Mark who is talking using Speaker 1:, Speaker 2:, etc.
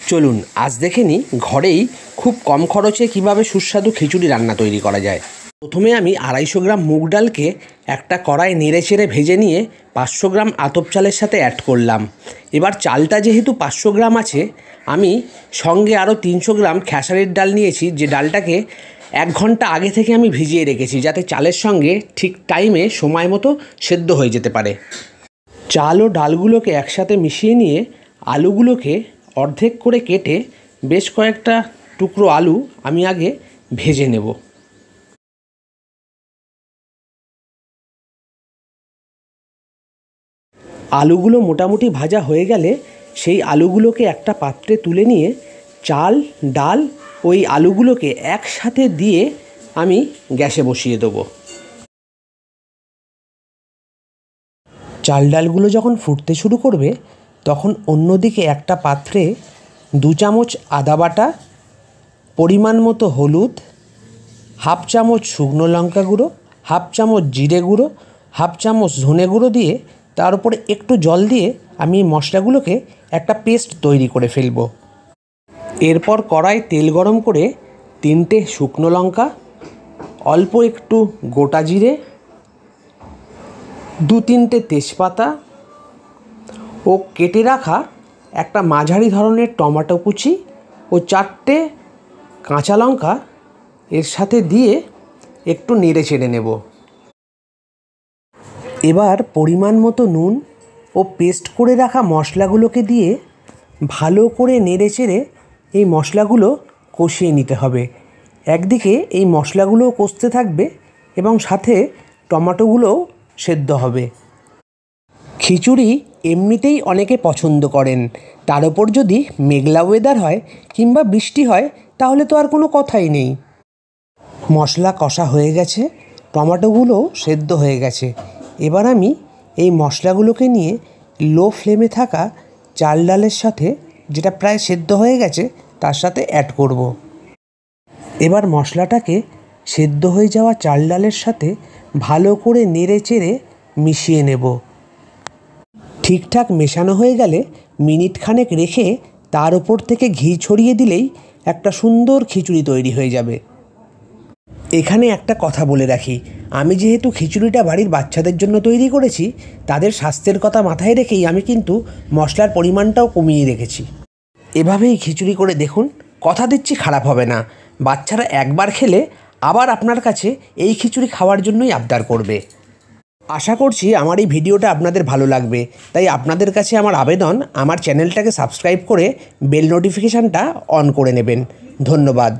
Speaker 1: চলুন আজ দেখে নিই ঘরেই খুব কম খরচে কিভাবে সুস্বাদু খিচুড়ি রান্না তৈরি করা যায়। প্রথমে আমি 250 গ্রাম মুগ ডালকে একটা কড়াই নেড়েচেড়ে ভেজে নিয়ে 500 গ্রাম আতপ চালের সাথে অ্যাড করলাম। এবার চালটা যেহেতু 500 গ্রাম আছে, আমি সঙ্গে আরও 300 গ্রাম খেসারির ডাল নিয়েছি, যে ডালটাকে 1 ঘন্টা আগে থেকে আমি ভিজিয়ে রেখেছি, যাতে চালের সঙ্গে ঠিক টাইমে সময় মতো সেদ্ধ হয়ে যেতে পারে। চাল ও ডালগুলোকে একসাথে মিশিয়ে নিয়ে আলুগুলোকে অর্ধেক করে কেটে বেশ কয়েকটা টুকরো আলু আমি আগে ভেজে নেব। আলুগুলো মোটামুটি ভাজা হয়ে গেলে সেই আলুগুলোকে একটা পাত্রে তুলে নিয়ে চাল, ডাল, ওই আলুগুলোকে একসাথে দিয়ে আমি গ্যাসে বসিয়ে দেবো। চাল ডালগুলো যখন ফুটতে শুরু করবে, তখন অন্যদিকে একটা পাত্রে 2 চামচ আদা বাটা, পরিমাণ মতো হলুদ, হাফ চামচ শুকনো লঙ্কা গুঁড়ো, হাফ চামচ জিরে গুঁড়ো, হাফ চামচ ধনে গুঁড়ো দিয়ে তার উপরে একটু জল দিয়ে আমি মশলাগুলোকে একটা পেস্ট তৈরি করে ফেলব। এরপর কড়ায় তেল গরম করে 3টে শুকনো লঙ্কা, অল্প একটু গোটা জিরে, 2-3টে তেজপাতা ও কেটে রাখা একটা মাঝারি ধরনের টমেটো কুচি ও 4টে কাঁচা লঙ্কা এর সাথে দিয়ে একটু নেড়ে চেড়ে নেব। এবার পরিমাণ মতো নুন ও পেস্ট করে রাখা মশলাগুলোকে দিয়ে ভালো করে নেড়ে চেড়ে এই মশলাগুলো কষিয়ে নিতে হবে। একদিকে এই মশলাগুলোও কষতে থাকবে এবং সাথে টমেটোগুলোও সেদ্ধ হবে। খিচুড়ি এমনিতেই অনেকে পছন্দ করেন, তার উপর যদি মেঘলা ওয়েদার হয় কিংবা বৃষ্টি হয়, তাহলে তো আর কোনো কথাই নেই। মশলা কষা হয়ে গেছে, টমেটোগুলোও সেদ্ধ হয়ে গেছে। এবার আমি এই মশলাগুলোকে নিয়ে লো ফ্লেমে থাকা চাল ডালের সাথে, যেটা প্রায় সেদ্ধ হয়ে গেছে, তার সাথে অ্যাড করব। এবার মশলাটাকে সেদ্ধ হয়ে যাওয়া চাল ডালের সাথে ভালো করে নেড়ে চেড়ে মিশিয়ে নেব। ঠিকঠাক মেশানো হয়ে গেলে মিনিট খানেক রেখে তার উপর থেকে ঘি ছড়িয়ে দিলেই একটা সুন্দর খিচুড়ি তৈরি হয়ে যাবে। এখানে একটা কথা বলে রাখি, আমি যেহেতু খিচুড়িটা বাড়ির বাচ্চাদের জন্য তৈরি করেছি, তাদের স্বাস্থ্যের কথা মাথায় রেখেই আমি কিন্তু মশলার পরিমাণটাও কমিয়ে রেখেছি। এভাবেই খিচুড়ি করে দেখুন, কথা দিচ্ছি খারাপ হবে না। বাচ্চারা একবার খেলে আবার আপনার কাছে এই খিচুড়ি খাওয়ার জন্যই আবদার করবে। আশা করছি আমার এই ভিডিওটা আপনাদের ভালো লাগবে, তাই আপনাদের কাছে আমার আবেদন, আমার চ্যানেলটাকে সাবস্ক্রাইব করে বেল নোটিফিকেশানটা অন করে নেবেন। ধন্যবাদ।